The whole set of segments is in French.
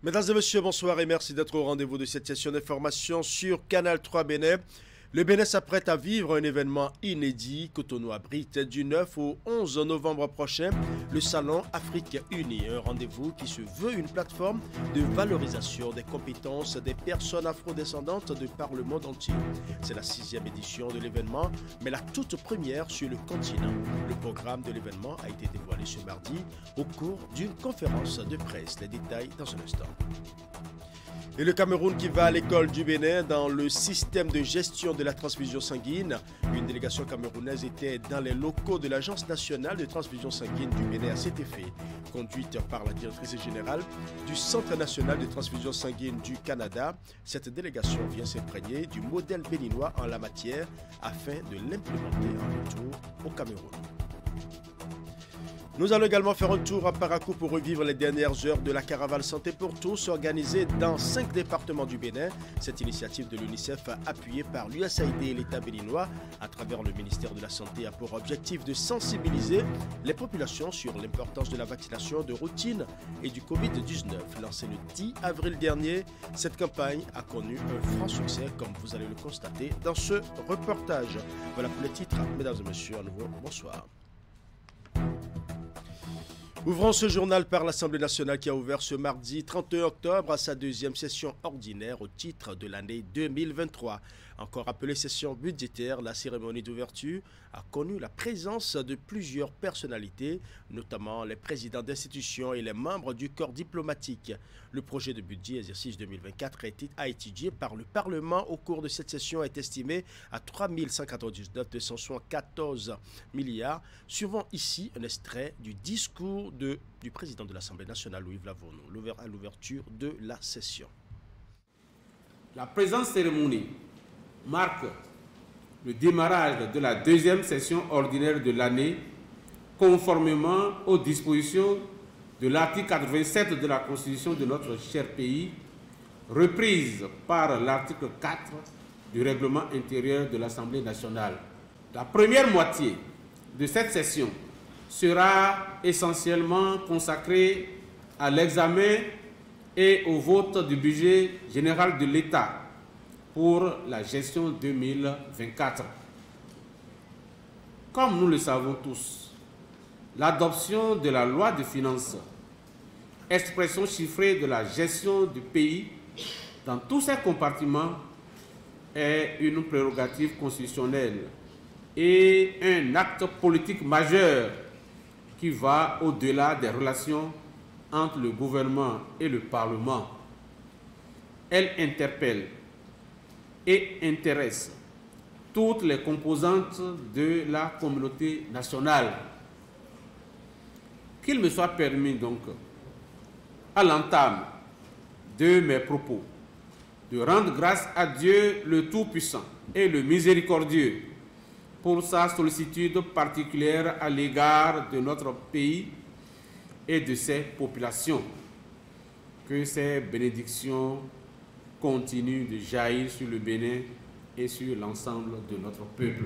Mesdames et messieurs, bonsoir et merci d'être au rendez-vous de cette session d'information sur Canal 3 Bénin. Le Bénin s'apprête à vivre un événement inédit. Cotonou abrite du 9 au 11 novembre prochain le Salon Afrique Unie, un rendez-vous qui se veut une plateforme de valorisation des compétences des personnes afrodescendantes de par le monde entier. C'est la 6e édition de l'événement, mais la toute première sur le continent. Le programme de l'événement a été dévoilé ce mardi au cours d'une conférence de presse. Les détails dans un instant. Et le Cameroun qui va à l'école du Bénin dans le système de gestion de la transfusion sanguine. Une délégation camerounaise était dans les locaux de l'Agence nationale de transfusion sanguine du Bénin à cet effet, conduite par la directrice générale du Centre national de transfusion sanguine du Canada. Cette délégation vient s'imprégner du modèle béninois en la matière afin de l'implémenter en retour au Cameroun. Nous allons également faire un tour à Parakou pour revivre les dernières heures de la caravane Santé pour tous organisée dans 5 départements du Bénin. Cette initiative de l'UNICEF appuyée par l'USAID et l'État béninois à travers le ministère de la Santé a pour objectif de sensibiliser les populations sur l'importance de la vaccination de routine et du Covid-19. Lancée le 10 avril dernier, cette campagne a connu un franc succès comme vous allez le constater dans ce reportage. Voilà pour les titres. Mesdames et messieurs, à nouveau, bonsoir. Ouvrons ce journal par l'Assemblée nationale qui a ouvert ce mardi 31 octobre à sa deuxième session ordinaire au titre de l'année 2023. Encore appelée session budgétaire, la cérémonie d'ouverture a connu la présence de plusieurs personnalités, notamment les présidents d'institutions et les membres du corps diplomatique. Le projet de budget exercice 2024 a été étudié par le Parlement au cours de cette session est estimé à 3 199,274 milliards. Suivant ici un extrait du discours du président de l'Assemblée nationale, Louis Vlavono, à l'ouverture de la session. La présente cérémonie marque le démarrage de la deuxième session ordinaire de l'année, conformément aux dispositions de l'article 87 de la Constitution de notre cher pays, reprise par l'article 4 du règlement intérieur de l'Assemblée nationale. La première moitié de cette session sera essentiellement consacrée à l'examen et au vote du budget général de l'État pour la gestion 2024. Comme nous le savons tous, l'adoption de la loi de finances, expression chiffrée de la gestion du pays dans tous ses compartiments, est une prérogative constitutionnelle et un acte politique majeur qui va au-delà des relations entre le gouvernement et le Parlement. Elle interpelle et intéresse toutes les composantes de la communauté nationale. Qu'il me soit permis donc, à l'entame de mes propos, de rendre grâce à Dieu le Tout-Puissant et le Miséricordieux pour sa sollicitude particulière à l'égard de notre pays et de ses populations. Que ces bénédictions continuent de jaillir sur le Bénin et sur l'ensemble de notre peuple.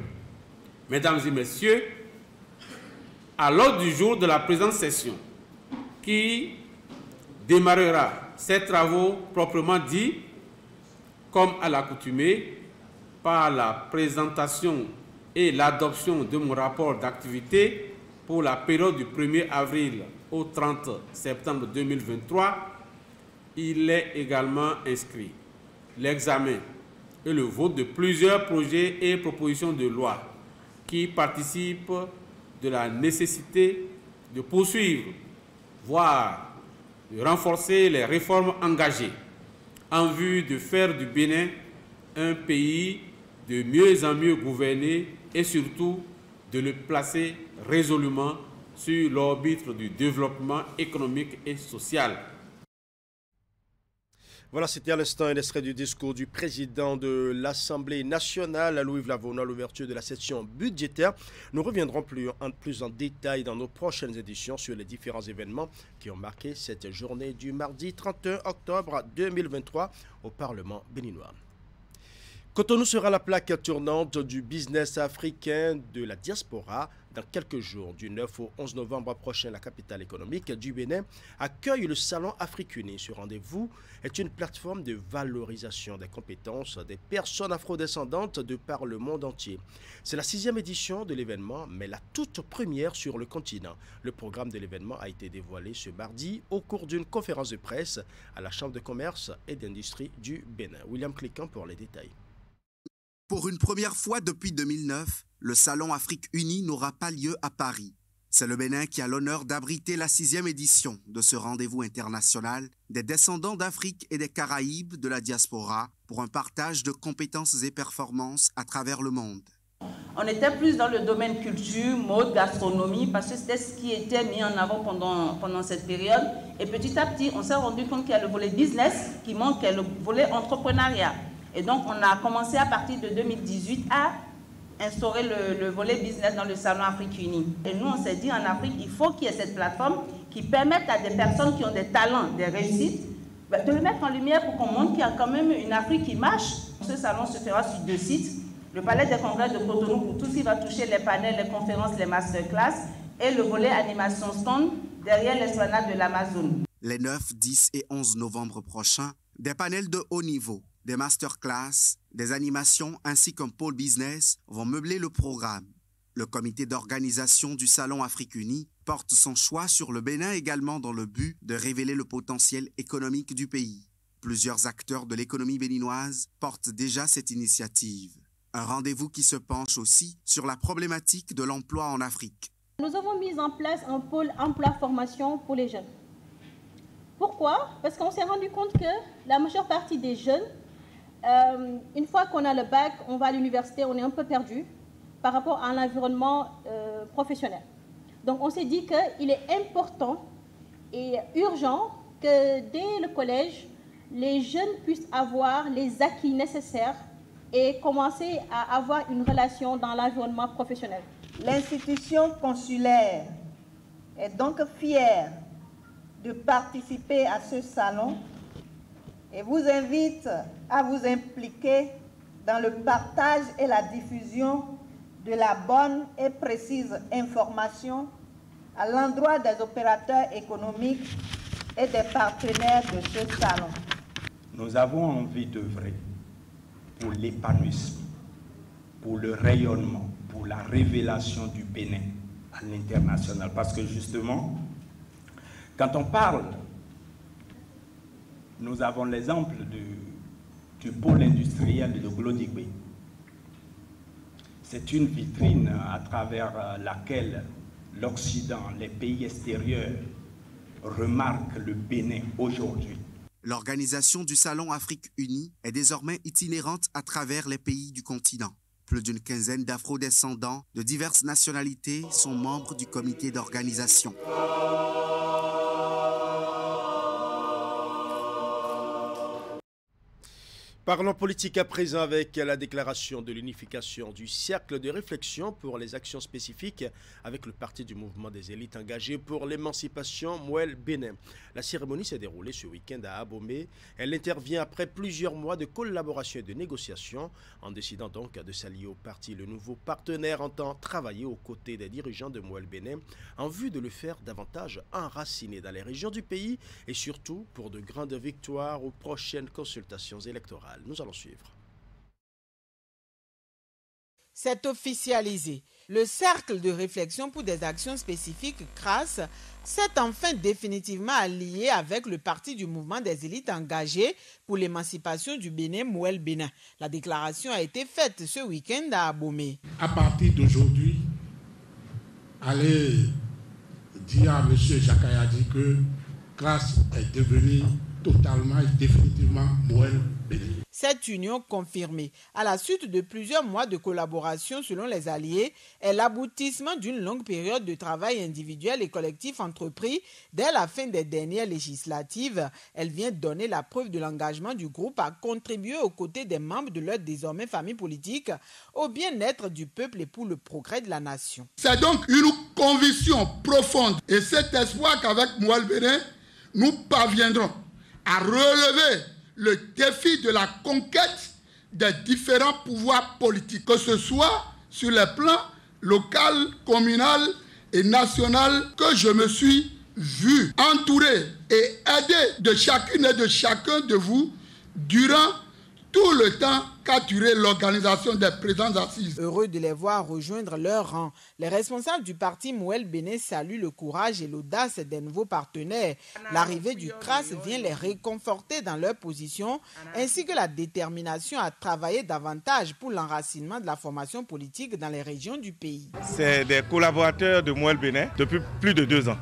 Mesdames et messieurs, à l'ordre du jour de la présente session, qui démarrera ses travaux proprement dits, comme à l'accoutumée, par la présentation et l'adoption de mon rapport d'activité pour la période du 1er avril au 30 septembre 2023, il est également inscrit l'examen et le vote de plusieurs projets et propositions de loi qui participent de la nécessité de poursuivre, voire de renforcer les réformes engagées en vue de faire du Bénin un pays de mieux en mieux gouverné et surtout de le placer résolument sur l'orbite du développement économique et social. Voilà, c'était à l'instant un extrait du discours du président de l'Assemblée nationale, Louis Vlavono, à l'ouverture de la session budgétaire. Nous reviendrons plus en détail dans nos prochaines éditions sur les différents événements qui ont marqué cette journée du mardi 31 octobre 2023 au Parlement béninois. Cotonou sera la plaque tournante du business africain de la diaspora. Dans quelques jours, du 9 au 11 novembre prochain, la capitale économique du Bénin accueille le Salon Afrique Unie. Ce rendez-vous est une plateforme de valorisation des compétences des personnes afrodescendantes de par le monde entier. C'est la 6e édition de l'événement, mais la toute première sur le continent. Le programme de l'événement a été dévoilé ce mardi au cours d'une conférence de presse à la Chambre de commerce et d'industrie du Bénin. William Cléquin pour les détails. Pour une première fois depuis 2009, le Salon Afrique Unie n'aura pas lieu à Paris. C'est le Bénin qui a l'honneur d'abriter la 6e édition de ce rendez-vous international des descendants d'Afrique et des Caraïbes de la diaspora pour un partage de compétences et performances à travers le monde. On était plus dans le domaine culture, mode, gastronomie, parce que c'était ce qui était mis en avant pendant cette période. Et petit à petit, on s'est rendu compte qu'il y a le volet business qui manque, le volet entrepreneuriat. Et donc, on a commencé à partir de 2018 à instaurer le volet business dans le Salon Afrique Unie. Et nous, on s'est dit, en Afrique, il faut qu'il y ait cette plateforme qui permette à des personnes qui ont des talents, des réussites, de le mettre en lumière pour qu'on montre qu'il y a quand même une Afrique qui marche. Ce salon se fera sur 2 sites. Le Palais des Congrès de Cotonou, pour tout ce qui va toucher les panels, les conférences, les masterclass, et le volet animation stand derrière l'esplanade de l'Amazon. Les 9, 10 et 11 novembre prochains, des panels de haut niveau, des masterclass, des animations ainsi qu'un pôle business vont meubler le programme. Le comité d'organisation du Salon Afrique Unie porte son choix sur le Bénin également dans le but de révéler le potentiel économique du pays. Plusieurs acteurs de l'économie béninoise portent déjà cette initiative. Un rendez-vous qui se penche aussi sur la problématique de l'emploi en Afrique. Nous avons mis en place un pôle emploi-formation pour les jeunes. Pourquoi? Parce qu'on s'est rendu compte que la majeure partie des jeunes, une fois qu'on a le bac, on va à l'université, on est un peu perdu par rapport à l'environnement professionnel. Donc on s'est dit qu'il est important et urgent que dès le collège, les jeunes puissent avoir les acquis nécessaires et commencer à avoir une relation dans l'environnement professionnel. L'institution consulaire est donc fière de participer à ce salon et vous invite à vous impliquer dans le partage et la diffusion de la bonne et précise information à l'endroit des opérateurs économiques et des partenaires de ce salon. Nous avons envie d'œuvrer pour l'épanouissement, pour le rayonnement, pour la révélation du Bénin à l'international. Parce que justement, quand on parle, nous avons l'exemple du pôle industriel de Glodigbe. C'est une vitrine à travers laquelle l'Occident, les pays extérieurs remarquent le Bénin aujourd'hui. L'organisation du Salon Afrique Unie est désormais itinérante à travers les pays du continent. Plus d'une quinzaine d'afro-descendants de diverses nationalités sont membres du comité d'organisation. Parlons politique à présent avec la déclaration de l'unification du cercle de réflexion pour les actions spécifiques avec le parti du mouvement des élites engagées pour l'émancipation Mouel Bénin. La cérémonie s'est déroulée ce week-end à Abomey. Elle intervient après plusieurs mois de collaboration et de négociation. En décidant donc de s'allier au parti, le nouveau partenaire entend travailler aux côtés des dirigeants de Mouel Bénin en vue de le faire davantage enraciner dans les régions du pays et surtout pour de grandes victoires aux prochaines consultations électorales. Nous allons suivre. C'est officialisé. Le cercle de réflexion pour des actions spécifiques CRAS s'est enfin définitivement allié avec le parti du mouvement des élites engagées pour l'émancipation du Bénin, Mouel Bénin. La déclaration a été faite ce week-end à Abomey. À partir d'aujourd'hui, allez dire à M. Jakayadi que CRAS est devenu totalement et définitivement Mouel Bénin. Cette union confirmée, à la suite de plusieurs mois de collaboration selon les alliés, est l'aboutissement d'une longue période de travail individuel et collectif entrepris dès la fin des dernières législatives. Elle vient donner la preuve de l'engagement du groupe à contribuer aux côtés des membres de leur désormais famille politique au bien-être du peuple et pour le progrès de la nation. C'est donc une conviction profonde et cet espoir qu'avec Mouel Bénin, nous parviendrons à relever le défi de la conquête des différents pouvoirs politiques, que ce soit sur les plans local, communal et national, que je me suis vu entouré et aidé de chacune et de chacun de vous durant tout le temps qu'a duré l'organisation des présentes assises. Heureux de les voir rejoindre leur rang, les responsables du parti Mouel Bénin saluent le courage et l'audace des nouveaux partenaires. L'arrivée du CRAS vient les réconforter dans leur position, ainsi que la détermination à travailler davantage pour l'enracinement de la formation politique dans les régions du pays. C'est des collaborateurs de Mouel Bénin depuis plus de 2 ans.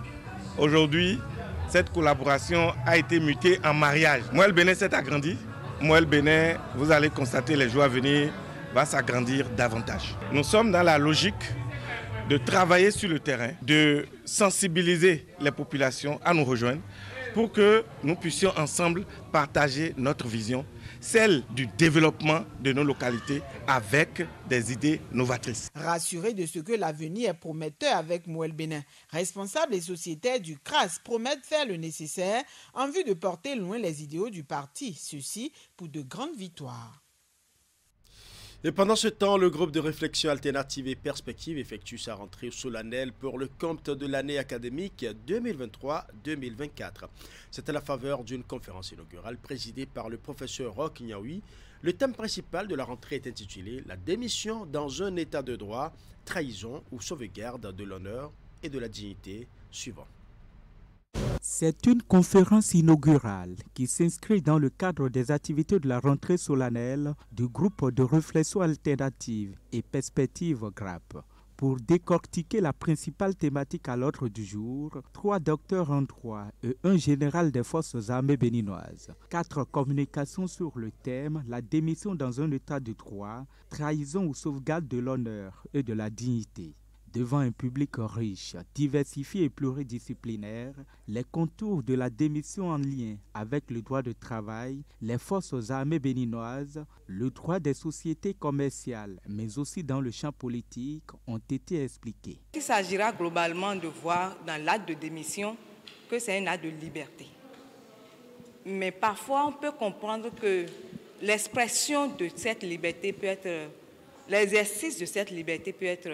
Aujourd'hui, cette collaboration a été mutée en mariage. Mouel Bénin s'est agrandi. Mouel Bénin, vous allez constater les jours à venir, va s'agrandir davantage. Nous sommes dans la logique de travailler sur le terrain, de sensibiliser les populations à nous rejoindre pour que nous puissions ensemble partager notre vision, celle du développement de nos localités avec des idées novatrices. Rassurés de ce que l'avenir est prometteur avec Mouel Bénin, responsables et sociétaires du CRAS promettent faire le nécessaire en vue de porter loin les idéaux du parti, ceci pour de grandes victoires. Et pendant ce temps, le groupe de réflexion alternative et perspective effectue sa rentrée solennelle pour le compte de l'année académique 2023-2024. C'est à la faveur d'une conférence inaugurale présidée par le professeur Roch Niaoui. Le thème principal de la rentrée est intitulé « La démission dans un état de droit, trahison ou sauvegarde de l'honneur et de la dignité » suivant. C'est une conférence inaugurale qui s'inscrit dans le cadre des activités de la rentrée solennelle du groupe de réflexion alternative et perspective GRAP. Pour décortiquer la principale thématique à l'ordre du jour, 3 docteurs en droit et 1 général des forces armées béninoises. 4 communications sur le thème « La démission dans un état de droit, trahison ou sauvegarde de l'honneur et de la dignité ». Devant un public riche, diversifié et pluridisciplinaire, les contours de la démission en lien avec le droit de travail, les forces armées béninoises, le droit des sociétés commerciales, mais aussi dans le champ politique, ont été expliqués. Il s'agira globalement de voir dans l'acte de démission que c'est un acte de liberté. Mais parfois, on peut comprendre que l'expression de cette liberté peut être, l'exercice de cette liberté peut être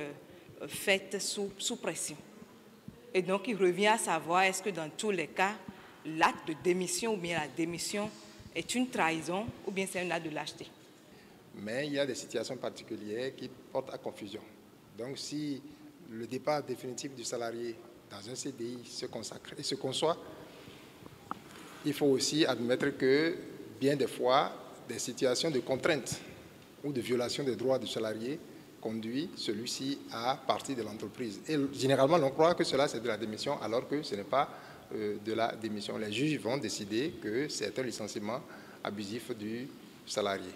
faite sous pression. Et donc, il revient à savoir est-ce que dans tous les cas, l'acte de démission ou bien la démission est une trahison ou bien c'est un acte de lâcheté. Mais il y a des situations particulières qui portent à confusion. Donc, si le départ définitif du salarié dans un CDI se consacre et se conçoit, il faut aussi admettre que bien des fois, des situations de contrainte ou de violation des droits du salarié conduit celui-ci à partir de l'entreprise. Et généralement, on croit que cela, c'est de la démission, alors que ce n'est pas de la démission. Les juges vont décider que c'est un licenciement abusif du salarié.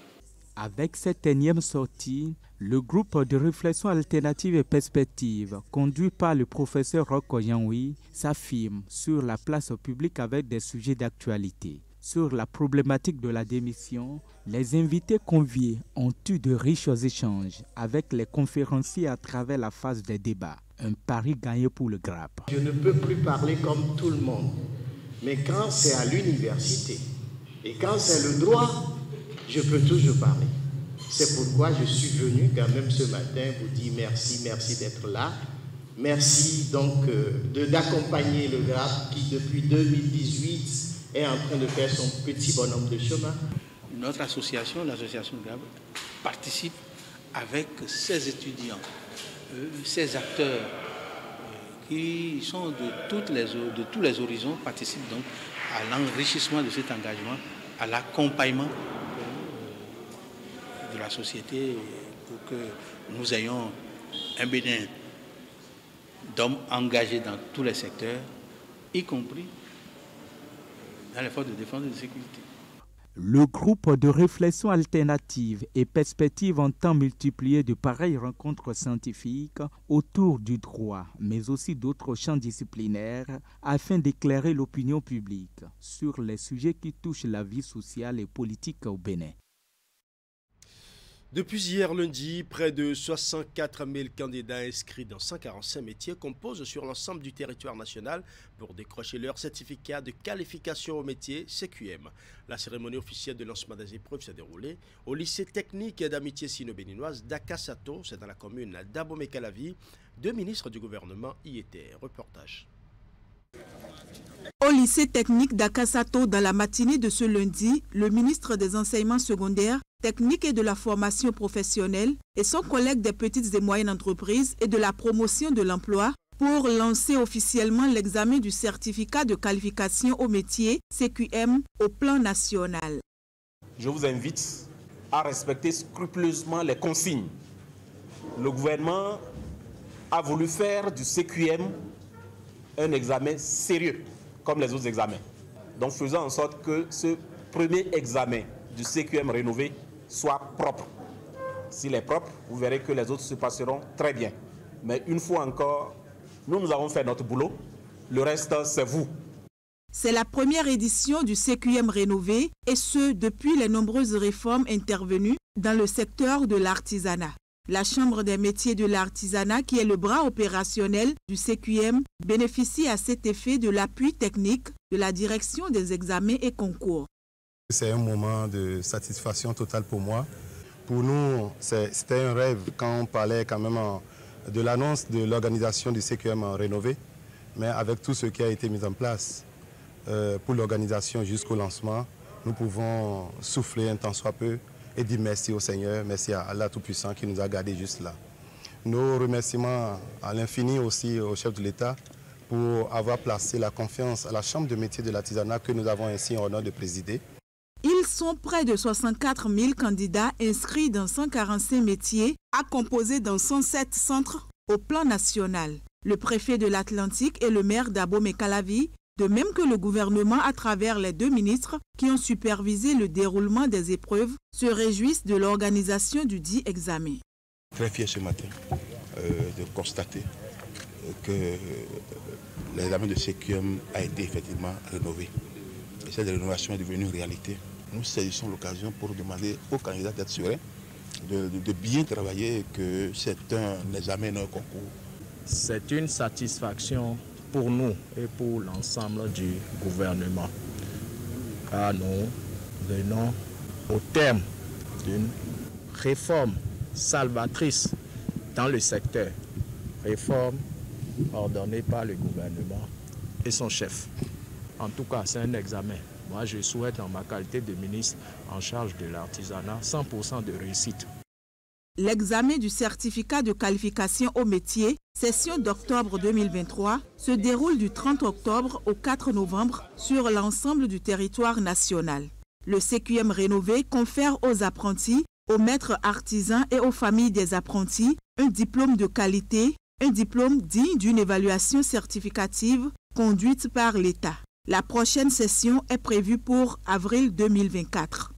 Avec cette énième sortie, le groupe de réflexion alternative et perspective, conduit par le professeur Roch Niaoui, s'affirme sur la place publique avec des sujets d'actualité. Sur la problématique de la démission, les invités conviés ont eu de riches échanges avec les conférenciers à travers la phase des débats. Un pari gagné pour le GRAP. Je ne peux plus parler comme tout le monde, mais quand c'est à l'université et quand c'est le droit, je peux toujours parler. C'est pourquoi je suis venu quand même ce matin vous dire merci d'être là. Merci donc d'accompagner le GRAP qui depuis 2018 est en train de faire son petit bonhomme de chemin. Notre association, l'association GRAP, participe avec ses étudiants, ces acteurs qui sont de tous les horizons, participent donc à l'enrichissement de cet engagement, à l'accompagnement de la société pour que nous ayons un Bénin d'hommes engagés dans tous les secteurs, y compris dans les forces de défense et de sécurité. Le groupe de réflexion alternative et perspective entend multiplier de pareilles rencontres scientifiques autour du droit, mais aussi d'autres champs disciplinaires, afin d'éclairer l'opinion publique sur les sujets qui touchent la vie sociale et politique au Bénin. Depuis hier lundi, près de 64 000 candidats inscrits dans 145 métiers composent sur l'ensemble du territoire national pour décrocher leur certificat de qualification au métier CQM. La cérémonie officielle de lancement des épreuves s'est déroulée au lycée technique d'amitié sino-béninoise d'Akasato, c'est dans la commune d'Abomey-Calavi. 2 ministres du gouvernement y étaient. Reportage. Au lycée technique d'Akasato, dans la matinée de ce lundi, le ministre des enseignements secondaires, techniques et de la formation professionnelle et son collègue des petites et moyennes entreprises et de la promotion de l'emploi pour lancer officiellement l'examen du certificat de qualification au métier CQM au plan national. Je vous invite à respecter scrupuleusement les consignes. Le gouvernement a voulu faire du CQM un examen sérieux, comme les autres examens. Donc faisons en sorte que ce premier examen du CQM rénové soit propre. S'il est propre, vous verrez que les autres se passeront très bien. Mais une fois encore, nous avons fait notre boulot. Le reste, c'est vous. C'est la première édition du CQM rénové, et ce, depuis les nombreuses réformes intervenues dans le secteur de l'artisanat. La Chambre des métiers de l'artisanat, qui est le bras opérationnel du CQM, bénéficie à cet effet de l'appui technique de la direction des examens et concours. C'est un moment de satisfaction totale pour moi. Pour nous, c'était un rêve quand on parlait quand même de l'annonce de l'organisation du CQM rénové, mais avec tout ce qui a été mis en place pour l'organisation jusqu'au lancement, nous pouvons souffler un temps soit peu et dire merci au Seigneur, merci à Allah Tout-Puissant qui nous a gardés juste là. Nos remerciements à l'infini aussi au chef de l'État pour avoir placé la confiance à la Chambre de métiers de l'artisanat que nous avons ainsi en honneur de présider. Ils sont près de 64 000 candidats inscrits dans 145 métiers à composer dans 107 centres au plan national. Le préfet de l'Atlantique et le maire d'Abomey-Calavi, de même que le gouvernement à travers les 2 ministres qui ont supervisé le déroulement des épreuves, se réjouissent de l'organisation du dit examen. Très fier ce matin de constater que l'examen de CQM a été effectivement rénové. Et cette rénovation est devenue réalité. Nous saisissons l'occasion pour demander aux candidats d'être sereins, de bien travailler et que c'est un examen, un concours. C'est une satisfaction pour nous et pour l'ensemble du gouvernement, car nous venons au terme d'une réforme salvatrice dans le secteur, réforme ordonnée par le gouvernement et son chef. En tout cas, c'est un examen. Moi, je souhaite, en ma qualité de ministre en charge de l'artisanat, 100% de réussite. L'examen du certificat de qualification au métier, session d'octobre 2023, se déroule du 30 octobre au 4 novembre sur l'ensemble du territoire national. Le CQM rénové confère aux apprentis, aux maîtres artisans et aux familles des apprentis un diplôme de qualité, un diplôme digne d'une évaluation certificative conduite par l'État. La prochaine session est prévue pour avril 2024.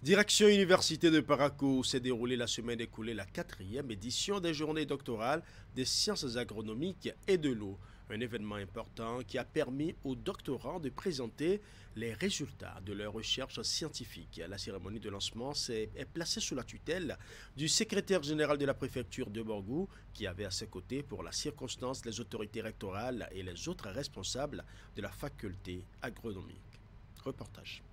Direction Université de Parakou s'est déroulée la semaine écoulée la 4e édition des journées doctorales des sciences agronomiques et de l'eau. Un événement important qui a permis aux doctorants de présenter les résultats de leurs recherches scientifiques. La cérémonie de lancement est placée sous la tutelle du secrétaire général de la préfecture de Borgou, qui avait à ses côtés pour la circonstance les autorités rectorales et les autres responsables de la faculté agronomique. Reportage.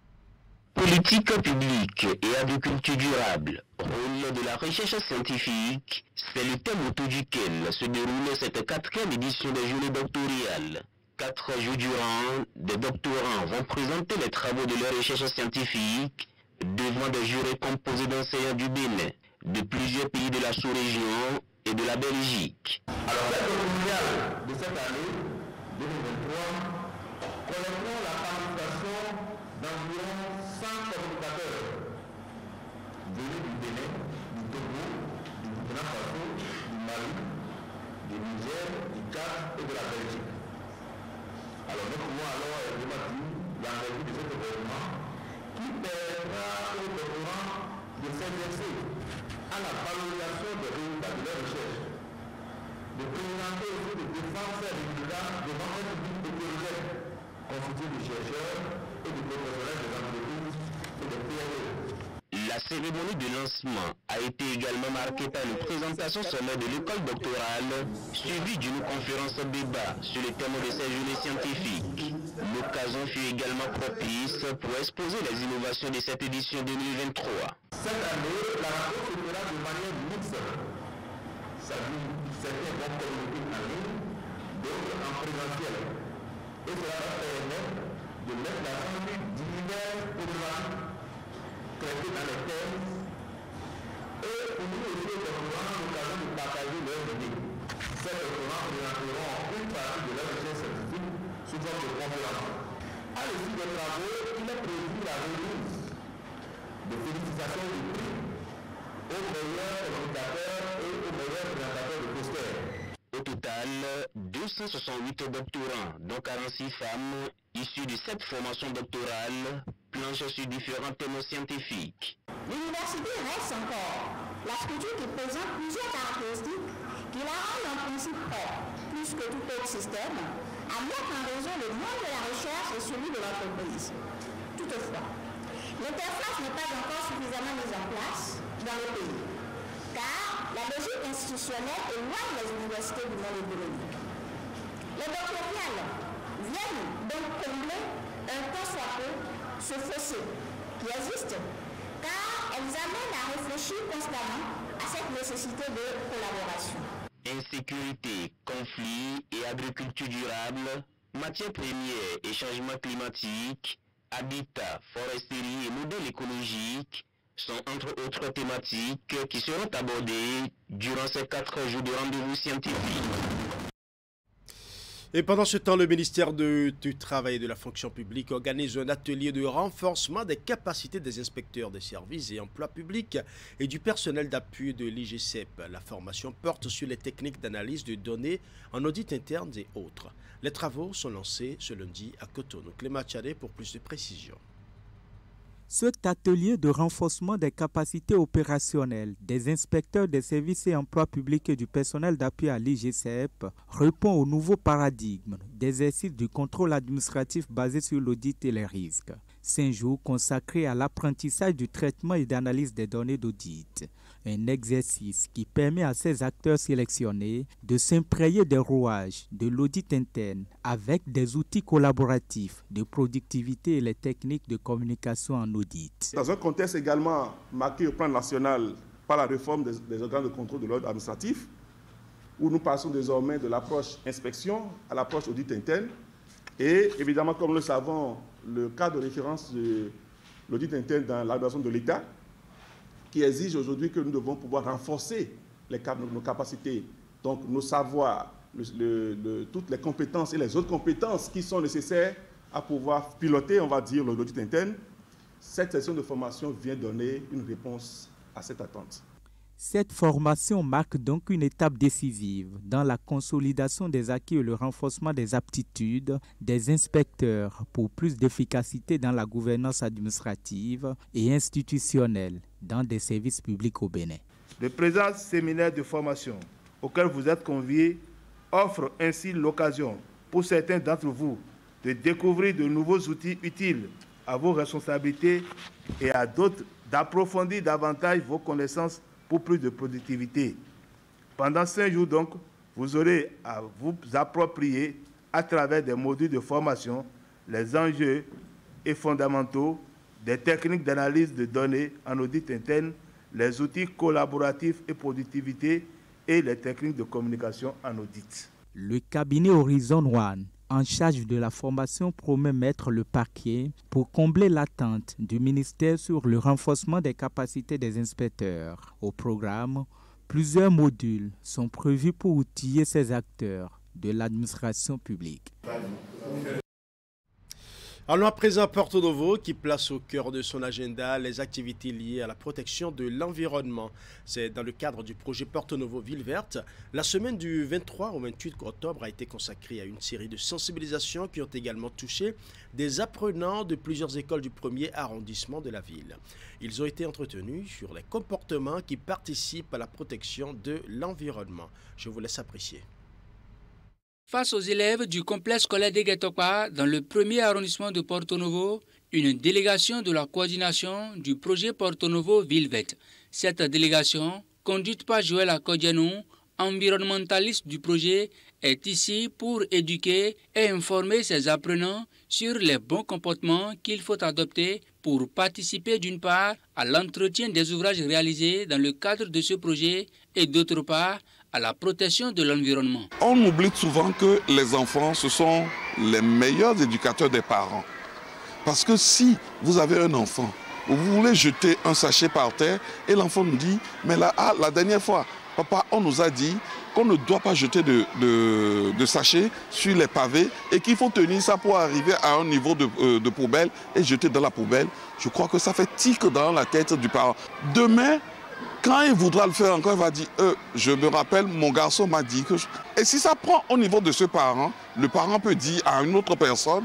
Politique publique et agriculture durable, rôle de la recherche scientifique, c'est le thème autour duquel se déroule cette 4e édition des journées doctorales. 4 jours durant, des doctorants vont présenter les travaux de leur recherche scientifique devant des jurés composés d'enseignants du Bénin, de plusieurs pays de la sous-région et de la Belgique. Alors, la doctorale de cette année, 2023, collectons la participation d'environ 100 communicateurs venus du Bénin, du Togo, du Burkina Faso, du Mali, du Niger, du Tchad et de la Belgique. Alors nous pouvons alors débattre l'envergure de cet événement qui permettra aux doctorants de s'exercer à la valorisation des résultats de leur recherche, de présenter aussi de défendre ces résultats devant un public hétérogène constitué de chercheurs et de professionnels des entreprises et des PME. La cérémonie de lancement a été également marquée par une présentation sommaire de l'école doctorale, suivie d'une conférence débat sur le thème de ces journées scientifiques. L'occasion fut également propice pour exposer les innovations de cette édition 2023. Cette année, la rencontre se fera de manière mixte. Certains vont communiquer en ligne, d'autres en présentiel. Et cela va permettre de mettre l'accent sur divers problématiques traitées dans les thèmes. Et pour nous aussi, les doctorants ont l'occasion de partager leurs idées. Ces doctorants présenteront une partie de leur recherche scientifique sous forme de conférence. À l'issue des travaux, il est prévu la remise de félicitations du prix aux meilleurs communicateurs et aux meilleurs présentateurs de posters. Au total, 268 doctorants, dont 46 femmes, issues de cette formation doctorale, planchent sur différents thèmes scientifiques. L'université reste encore la structure qui présente plusieurs caractéristiques qui la rendent en principe propre, plus que tout autre système, à mettre en raison le monde de la recherche et celui de l'entreprise. Toutefois, l'interface n'est pas encore suffisamment mise en place dans le pays, car la logique institutionnelle éloigne les universités du monde économique. Les doctorales viennent donc combler un tant soit peu ce fossé qui existe, car elles amènent à réfléchir constamment à cette nécessité de collaboration. Insécurité, conflits et agriculture durable, matières premières et changement climatique, habitat, foresterie et modèle écologique sont entre autres thématiques qui seront abordées durant ces 4 jours de rendez-vous scientifiques. Et pendant ce temps, le ministère du Travail et de la Fonction publique organise un atelier de renforcement des capacités des inspecteurs des services et emplois publics et du personnel d'appui de l'IGCEP. La formation porte sur les techniques d'analyse de données en audit interne et autres. Les travaux sont lancés ce lundi à Cotonou. Clément Tchadé pour plus de précisions. Cet atelier de renforcement des capacités opérationnelles des inspecteurs des services et emplois publics et du personnel d'appui à l'IGCEP répond au nouveau paradigme d'exercice du contrôle administratif basé sur l'audit et les risques. 5 jours consacrés à l'apprentissage du traitement et d'analyse des données d'audit. Un exercice qui permet à ces acteurs sélectionnés de s'imprégner des rouages de l'audit interne avec des outils collaboratifs de productivité et les techniques de communication en audit. Dans un contexte également marqué au plan national par la réforme des organes de contrôle de l'ordre administratif, où nous passons désormais de l'approche inspection à l'approche audit interne. Et évidemment, comme nous le savons, le cas de référence de l'audit interne dans l'administration de l'État, qui exige aujourd'hui que nous devons pouvoir renforcer nos capacités, donc nos savoirs, toutes les compétences et les autres compétences qui sont nécessaires à pouvoir piloter, on va dire, l'audit interne. Cette session de formation vient donner une réponse à cette attente. Cette formation marque donc une étape décisive dans la consolidation des acquis et le renforcement des aptitudes des inspecteurs pour plus d'efficacité dans la gouvernance administrative et institutionnelle dans des services publics au Bénin. Le présent séminaire de formation auquel vous êtes conviés offre ainsi l'occasion pour certains d'entre vous de découvrir de nouveaux outils utiles à vos responsabilités et à d'autres d'approfondir davantage vos connaissances pour plus de productivité. Pendant 5 jours donc, vous aurez à vous approprier à travers des modules de formation les enjeux et fondamentaux des techniques d'analyse de données en audit interne, les outils collaboratifs et productivité et les techniques de communication en audit. Le cabinet Horizon One, en charge de la formation, promet mettre le paquet pour combler l'attente du ministère sur le renforcement des capacités des inspecteurs. Au programme, plusieurs modules sont prévus pour outiller ces acteurs de l'administration publique. Allons à présent à Porto Novo qui place au cœur de son agenda les activités liées à la protection de l'environnement. C'est dans le cadre du projet Porto Novo Ville Verte. La semaine du 23 au 28 octobre a été consacrée à une série de sensibilisations qui ont également touché des apprenants de plusieurs écoles du 1er arrondissement de la ville. Ils ont été entretenus sur les comportements qui participent à la protection de l'environnement. Je vous laisse apprécier. Face aux élèves du complexe scolaire d'Eguetokpa, dans le premier arrondissement de Porto Novo, une délégation de la coordination du projet Porto Novo Ville Verte. Cette délégation, conduite par Joël Akodianou, environnementaliste du projet, est ici pour éduquer et informer ses apprenants sur les bons comportements qu'il faut adopter pour participer d'une part à l'entretien des ouvrages réalisés dans le cadre de ce projet et d'autre part à la protection de l'environnement. On oublie souvent que les enfants, ce sont les meilleurs éducateurs des parents. Parce que si vous avez un enfant, vous voulez jeter un sachet par terre et l'enfant nous dit, mais là, la dernière fois, papa, on nous a dit qu'on ne doit pas jeter de sachets sur les pavés et qu'il faut tenir ça pour arriver à un niveau de poubelle et jeter dans la poubelle. Je crois que ça fait tic dans la tête du parent. Demain, quand il voudra le faire encore, il va dire, je me rappelle, mon garçon m'a dit que... Et si ça prend au niveau de ce parent, le parent peut dire à une autre personne,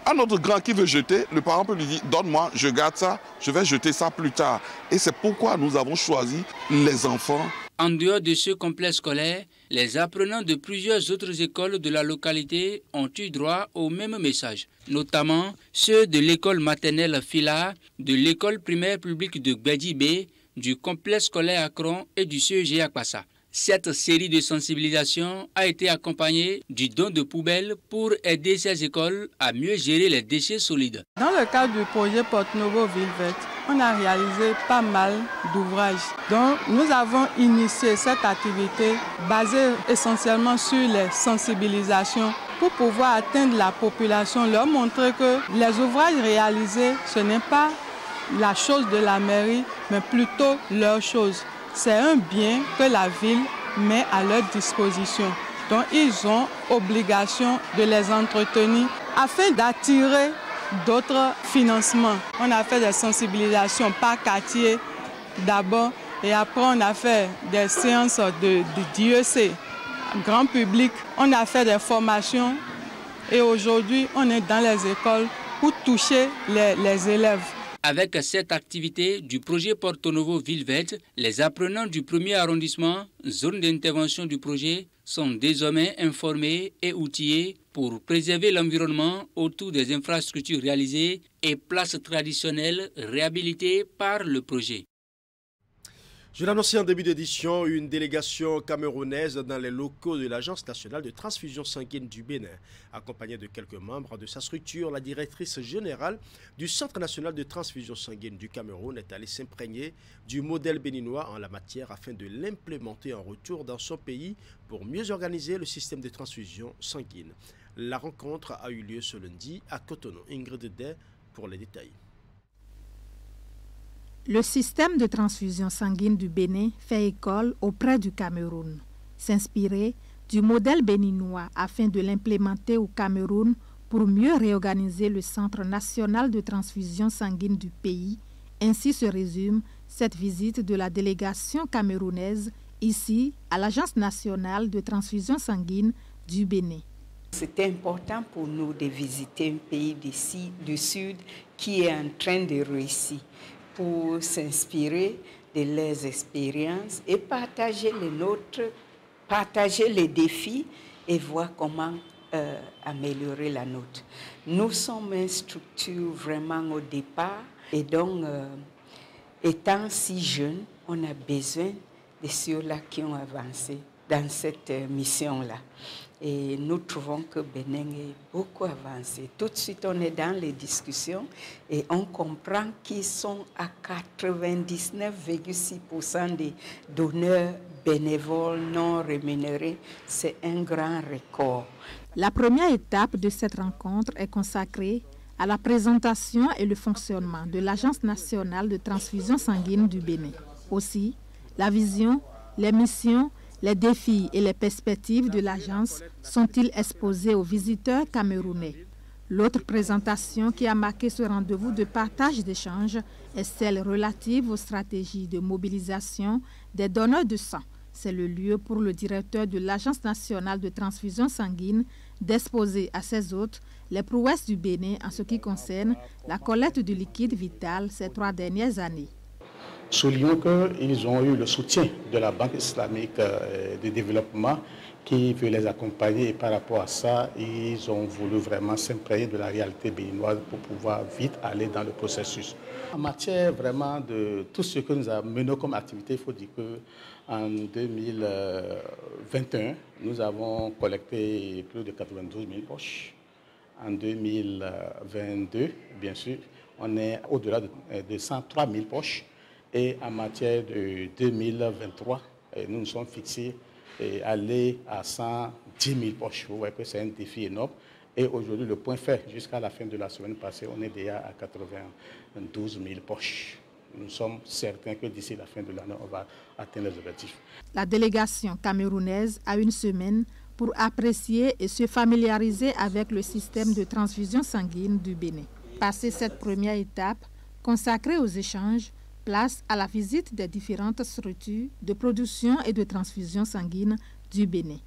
à notre grand qui veut jeter, le parent peut lui dire, donne-moi, je garde ça, je vais jeter ça plus tard. Et c'est pourquoi nous avons choisi les enfants. En dehors de ce complexe scolaire, les apprenants de plusieurs autres écoles de la localité ont eu droit au même message, notamment ceux de l'école maternelle Fila, de l'école primaire publique de Gbedjibé, du complexe scolaire Akron et du CEG Akpassa. Cette série de sensibilisation a été accompagnée du don de poubelles pour aider ces écoles à mieux gérer les déchets solides. Dans le cadre du projet Porto Novo Ville Verte, on a réalisé pas mal d'ouvrages. Donc nous avons initié cette activité basée essentiellement sur les sensibilisations pour pouvoir atteindre la population, leur montrer que les ouvrages réalisés, ce n'est pas la chose de la mairie, mais plutôt leur chose. C'est un bien que la ville met à leur disposition. Donc ils ont obligation de les entretenir afin d'attirer d'autres financements. On a fait des sensibilisations par quartier d'abord et après on a fait des séances de d'IEC, grand public. On a fait des formations et aujourd'hui on est dans les écoles pour toucher les élèves. Avec cette activité du projet Porto Novo Ville Verte, les apprenants du premier arrondissement, zone d'intervention du projet, sont désormais informés et outillés pour préserver l'environnement autour des infrastructures réalisées et places traditionnelles réhabilitées par le projet. Je l'annonçais en début d'édition, une délégation camerounaise dans les locaux de l'Agence nationale de transfusion sanguine du Bénin. Accompagnée de quelques membres de sa structure, la directrice générale du Centre national de transfusion sanguine du Cameroun est allée s'imprégner du modèle béninois en la matière afin de l'implémenter en retour dans son pays pour mieux organiser le système de transfusion sanguine. La rencontre a eu lieu ce lundi à Cotonou. Ingrid Day pour les détails. Le système de transfusion sanguine du Bénin fait école auprès du Cameroun. S'inspirer du modèle béninois afin de l'implémenter au Cameroun pour mieux réorganiser le Centre national de transfusion sanguine du pays. Ainsi se résume cette visite de la délégation camerounaise ici à l'Agence nationale de transfusion sanguine du Bénin. C'était important pour nous de visiter un pays du Sud qui est en train de réussir, pour s'inspirer de leurs expériences et partager les nôtres, partager les défis et voir comment améliorer la nôtre. Nous sommes une structure vraiment au départ et donc, étant si jeunes, on a besoin de ceux-là qui ont avancé dans cette mission-là. Et nous trouvons que Bénin est beaucoup avancé. Tout de suite, on est dans les discussions et on comprend qu'ils sont à 99,6% des donneurs bénévoles non rémunérés. C'est un grand record. La première étape de cette rencontre est consacrée à la présentation et le fonctionnement de l'Agence nationale de transfusion sanguine du Bénin. Aussi, la vision, les missions, les défis et les perspectives de l'agence sont-ils exposés aux visiteurs camerounais. L'autre présentation qui a marqué ce rendez-vous de partage d'échanges est celle relative aux stratégies de mobilisation des donneurs de sang. C'est le lieu pour le directeur de l'Agence nationale de transfusion sanguine d'exposer à ses hôtes les prouesses du Bénin en ce qui concerne la collecte du liquide vital ces 3 dernières années. Soulignons qu'ils ont eu le soutien de la Banque islamique de développement qui veut les accompagner. Et par rapport à ça, ils ont voulu vraiment s'imprégner de la réalité béninoise pour pouvoir vite aller dans le processus. En matière vraiment de tout ce que nous avons mené comme activité, il faut dire qu'en 2021, nous avons collecté plus de 92 000 poches. En 2022, bien sûr, on est au-delà de 103 000 poches. Et en matière de 2023, nous nous sommes fixés à aller à 110 000 poches. Vous voyez que c'est un défi énorme. Et aujourd'hui, le point fait, jusqu'à la fin de la semaine passée, on est déjà à 92 000 poches. Nous sommes certains que d'ici la fin de l'année, on va atteindre les objectifs. La délégation camerounaise a une semaine pour apprécier et se familiariser avec le système de transfusion sanguine du Bénin. Passé cette première étape, consacrée aux échanges, place à la visite des différentes structures de production et de transfusion sanguine du Bénin.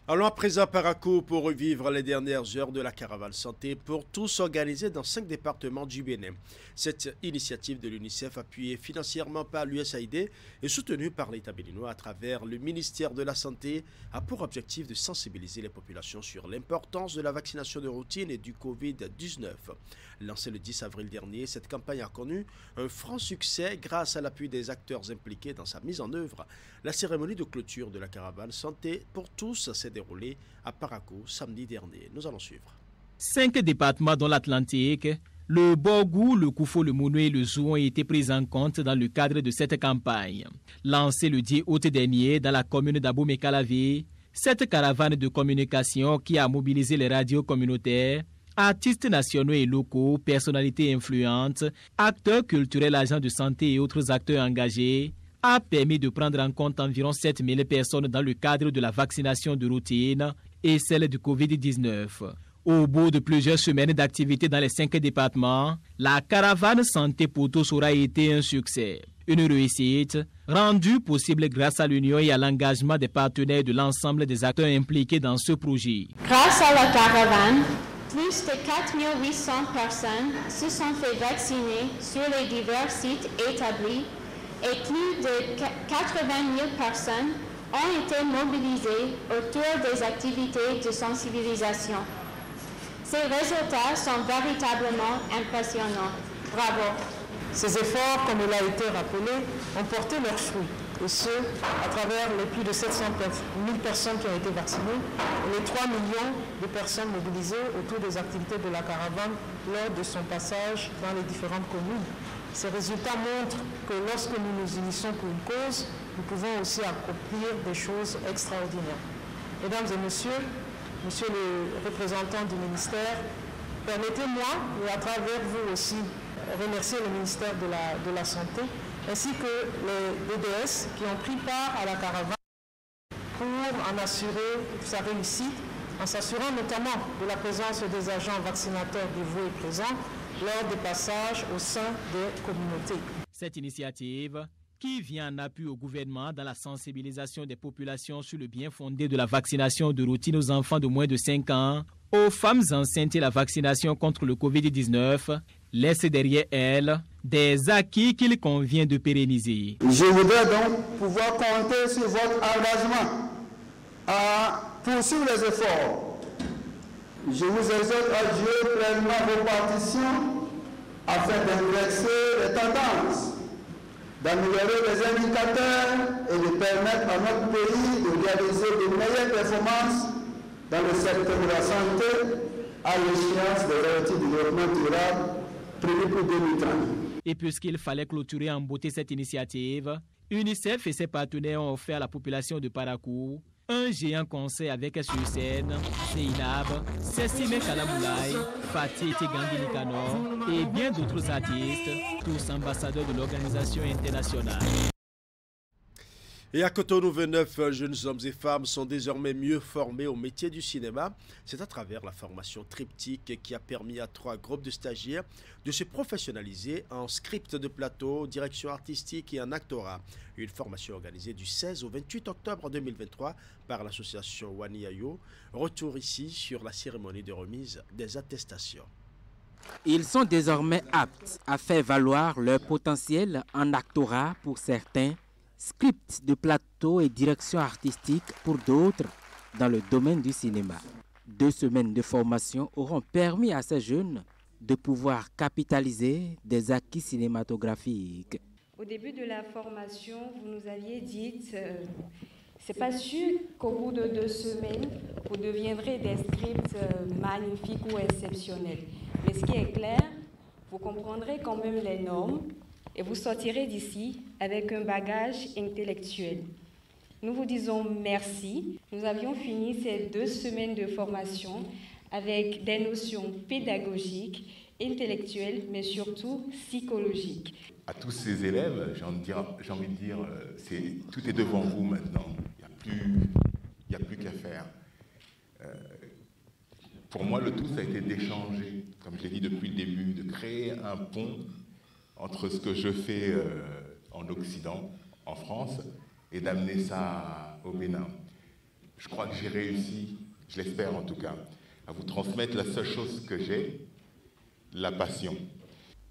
Allons à présent à Parakou pour revivre les dernières heures de la caravane santé pour tous organisée dans 5 départements du Bénin. Cette initiative de l'UNICEF, appuyée financièrement par l'USAID et soutenue par l'État béninois à travers le ministère de la Santé, a pour objectif de sensibiliser les populations sur l'importance de la vaccination de routine et du Covid-19. Lancée le 10 avril dernier, cette campagne a connu un franc succès grâce à l'appui des acteurs impliqués dans sa mise en œuvre. La cérémonie de clôture de la caravane santé pour tous s'est déroulée à Parakou samedi dernier. Nous allons suivre. 5 départements dans l'Atlantique, le Borgou, le Koufo, le Mounou et le Zou ont été pris en compte dans le cadre de cette campagne. Lancée le 10 août dernier dans la commune d'Abomey-Calavi, cette caravane de communication qui a mobilisé les radios communautaires, artistes nationaux et locaux, personnalités influentes, acteurs culturels, agents de santé et autres acteurs engagés, a permis de prendre en compte environ 7000 personnes dans le cadre de la vaccination de routine et celle du Covid-19. Au bout de plusieurs semaines d'activité dans les 5 départements, la caravane santé pour tous aura été un succès. Une réussite rendue possible grâce à l'union et à l'engagement des partenaires de l'ensemble des acteurs impliqués dans ce projet. Grâce à la caravane, plus de 4800 personnes se sont fait vacciner sur les divers sites établis et plus de 80 000 personnes ont été mobilisées autour des activités de sensibilisation. Ces résultats sont véritablement impressionnants. Bravo. Ces efforts, comme il a été rappelé, ont porté leurs fruits, et ce, à travers les plus de 700 000 personnes qui ont été vaccinées et les 3 millions de personnes mobilisées autour des activités de la caravane lors de son passage dans les différentes communes. Ces résultats montrent que lorsque nous nous unissons pour une cause, nous pouvons aussi accomplir des choses extraordinaires. Mesdames et messieurs, monsieur le représentant du ministère, permettez-moi, et à travers vous aussi, remercier le ministère de la Santé, ainsi que les BDS qui ont pris part à la caravane pour en assurer sa réussite, en s'assurant notamment de la présence des agents vaccinateurs dévoués et présents lors des passages au sein des communautés. Cette initiative, qui vient en appui au gouvernement dans la sensibilisation des populations sur le bien fondé de la vaccination de routine aux enfants de moins de 5 ans, aux femmes enceintes et la vaccination contre le Covid-19, laisse derrière elle des acquis qu'il convient de pérenniser. Je voudrais donc pouvoir compter sur votre engagement à poursuivre les efforts. Je vous exhorte à jouer pleinement vos partitions afin d'inverser les tendances, d'améliorer les indicateurs et de permettre à notre pays de réaliser de meilleures performances dans le secteur de la santé à l'échéance des objectifs de développement durable prévus pour 2030. Et puisqu'il fallait clôturer en beauté cette initiative, UNICEF et ses partenaires ont offert à la population de Parakou un géant concert avec sur scène Seinab, Sessime Kalamoulay, Fatih Tegandi Nikanor et bien d'autres artistes, tous ambassadeurs de l'organisation internationale. Et à Cotonou, 29 jeunes hommes et femmes sont désormais mieux formés au métier du cinéma. C'est à travers la formation triptyque qui a permis à 3 groupes de stagiaires de se professionnaliser en script de plateau, direction artistique et en actorat. Une formation organisée du 16 au 28 octobre 2023 par l'association Waniayo. Retour ici sur la cérémonie de remise des attestations. Ils sont désormais aptes à faire valoir leur potentiel en actorat pour certains script de plateau et direction artistique pour d'autres dans le domaine du cinéma. 2 semaines de formation auront permis à ces jeunes de pouvoir capitaliser des acquis cinématographiques. Au début de la formation, vous nous aviez dit c'est pas sûr qu'au bout de 2 semaines, vous deviendrez des scripts magnifiques ou exceptionnels. Mais ce qui est clair, vous comprendrez quand même les normes et vous sortirez d'ici avec un bagage intellectuel. Nous vous disons merci. Nous avions fini ces 2 semaines de formation avec des notions pédagogiques, intellectuelles, mais surtout psychologiques. À tous ces élèves, j'ai envie de dire, tout est devant vous maintenant. Il n'y a plus qu'à faire. Pour moi, le tout, ça a été d'échanger, comme je l'ai dit depuis le début, de créer un pont entre ce que je fais en Occident, en France, et d'amener ça au Bénin. Je crois que j'ai réussi, je l'espère en tout cas, à vous transmettre la seule chose que j'ai, la passion.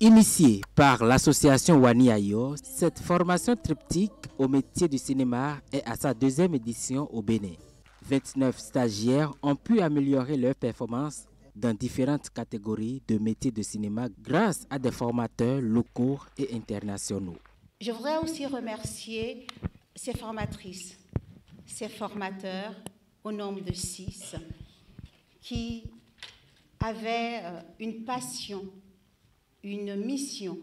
Initiée par l'association Waniayo, cette formation triptyque au métier du cinéma est à sa 2e édition au Bénin. 29 stagiaires ont pu améliorer leur performance dans différentes catégories de métiers de cinéma grâce à des formateurs locaux et internationaux. Je voudrais aussi remercier ces formatrices, ces formateurs au nombre de 6 qui avaient une passion, une mission,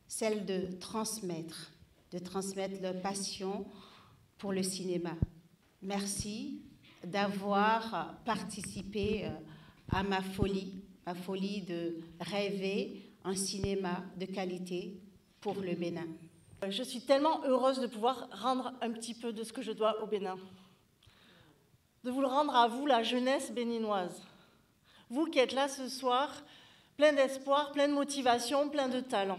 celle de transmettre leur passion pour le cinéma. Merci d'avoir participé à ma folie de rêver un cinéma de qualité pour le Bénin. Je suis tellement heureuse de pouvoir rendre un petit peu de ce que je dois au Bénin. De vous le rendre à vous, la jeunesse béninoise. Vous qui êtes là ce soir, plein d'espoir, plein de motivation, plein de talent.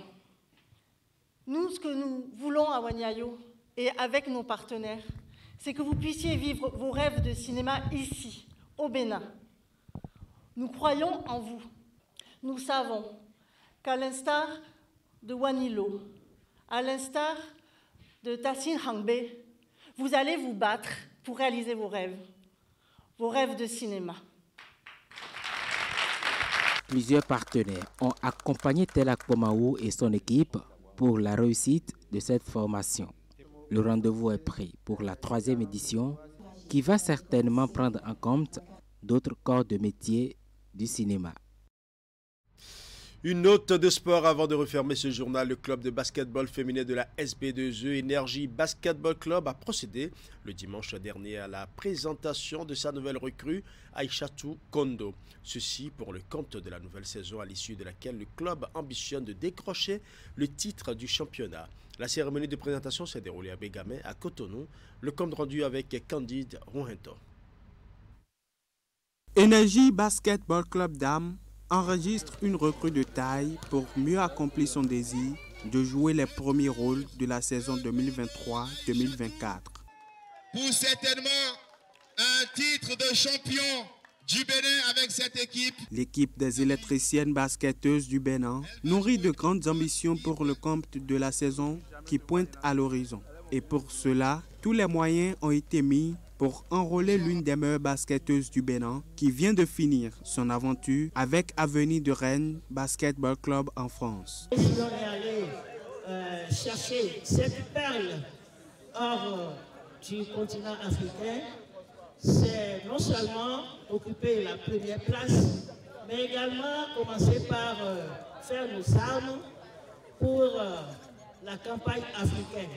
Nous, ce que nous voulons à Waniayo et avec nos partenaires, c'est que vous puissiez vivre vos rêves de cinéma ici, au Bénin. Nous croyons en vous. Nous savons qu'à l'instar de Wanilo, à l'instar de Tassin Hangbe, vous allez vous battre pour réaliser vos rêves de cinéma. Plusieurs partenaires ont accompagné Telak Pomaou et son équipe pour la réussite de cette formation. Le rendez-vous est pris pour la 3e édition qui va certainement prendre en compte d'autres corps de métier du cinéma. Une note de sport avant de refermer ce journal. Le club de basketball féminin de la SB2E Énergie Basketball Club a procédé le dimanche dernier à la présentation de sa nouvelle recrue Aïchatou Kondo. Ceci pour le compte de la nouvelle saison à l'issue de laquelle le club ambitionne de décrocher le titre du championnat. La cérémonie de présentation s'est déroulée à Bégamé, à Cotonou. Le compte rendu avec Candide Rouhento. Énergie Basketball Club Dames enregistre une recrue de taille pour mieux accomplir son désir de jouer les premiers rôles de la saison 2023-2024. Pour certainement un titre de champion du Bénin avec cette équipe. L'équipe des électriciennes basketteuses du Bénin nourrit de grandes ambitions pour le compte de la saison qui pointe à l'horizon. Et pour cela, tous les moyens ont été mis pour enrôler l'une des meilleures basketteuses du Bénin qui vient de finir son aventure avec Avenir de Rennes Basketball Club en France. Si on est allé chercher cette perle hors du continent africain, c'est non seulement occuper la première place, mais également commencer par faire nos armes pour la campagne africaine.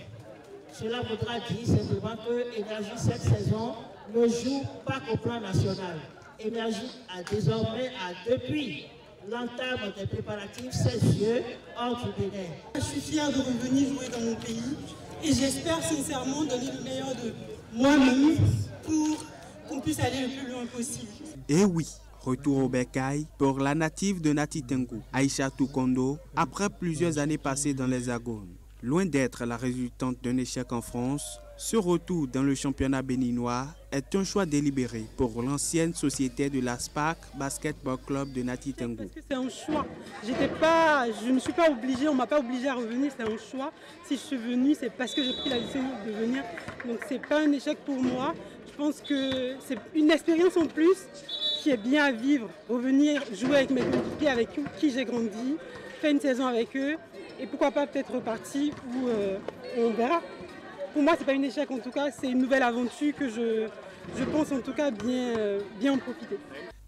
Cela voudra dire simplement que Énergie cette saison ne joue pas qu'au plan national. Énergie a désormais, depuis l'entame des préparatifs, ses yeux hors du Bénin. Je suis fière de revenir jouer dans mon pays et j'espère sincèrement donner le meilleur de moi-même pour qu'on puisse aller le plus loin possible. Et oui, retour au bercail pour la native de Nati Tengu, Aïchatou Kondo, après plusieurs années passées dans les Hexagones. Loin d'être la résultante d'un échec en France, ce retour dans le championnat béninois est un choix délibéré pour l'ancienne société de la SPAC Basketball Club de Nati Tengo. C'est un choix. Je ne suis pas obligée, on ne m'a pas obligée à revenir, c'est un choix. Si je suis venue, c'est parce que j'ai pris la décision de venir. Donc ce n'est pas un échec pour moi. Je pense que c'est une expérience en plus qui est bien à vivre. Revenir jouer avec mes coéquipiers avec qui j'ai grandi, faire une saison avec eux et pourquoi pas peut-être repartir ou on verra. Pour moi, ce n'est pas un échec en tout cas, c'est une nouvelle aventure que je pense en tout cas bien en profiter.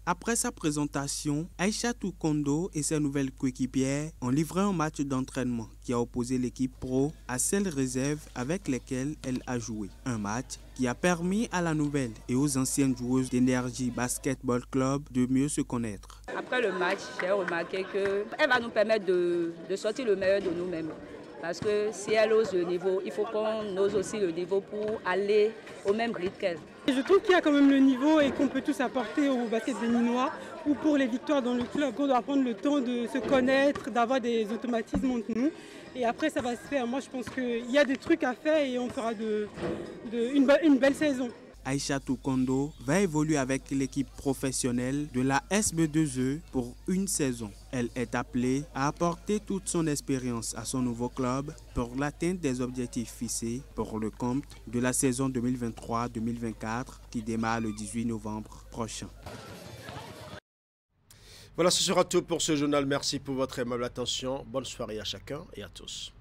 Après sa présentation, Aïchatou Kondo et ses nouvelles coéquipières ont livré un match d'entraînement qui a opposé l'équipe pro à celles réserves avec lesquelles elle a joué. Un match qui a permis à la nouvelle et aux anciennes joueuses d'Énergie Basketball Club de mieux se connaître. Après le match, j'ai remarqué qu'elle va nous permettre de sortir le meilleur de nous-mêmes. Parce que si elle ose le niveau, il faut qu'on ose aussi le niveau pour aller au même rythme qu'elle. Je trouve qu'il y a quand même le niveau et qu'on peut tous apporter au basket béninois ou pour les victoires dans le club. On doit prendre le temps de se connaître, d'avoir des automatismes entre nous. Et après, ça va se faire. Moi, je pense qu'il y a des trucs à faire et on fera une belle saison. Aïchatou Kondo va évoluer avec l'équipe professionnelle de la SB2E pour une saison. Elle est appelée à apporter toute son expérience à son nouveau club pour l'atteinte des objectifs fixés pour le compte de la saison 2023-2024 qui démarre le 18 novembre prochain. Voilà, ce sera tout pour ce journal. Merci pour votre aimable attention. Bonne soirée à chacun et à tous.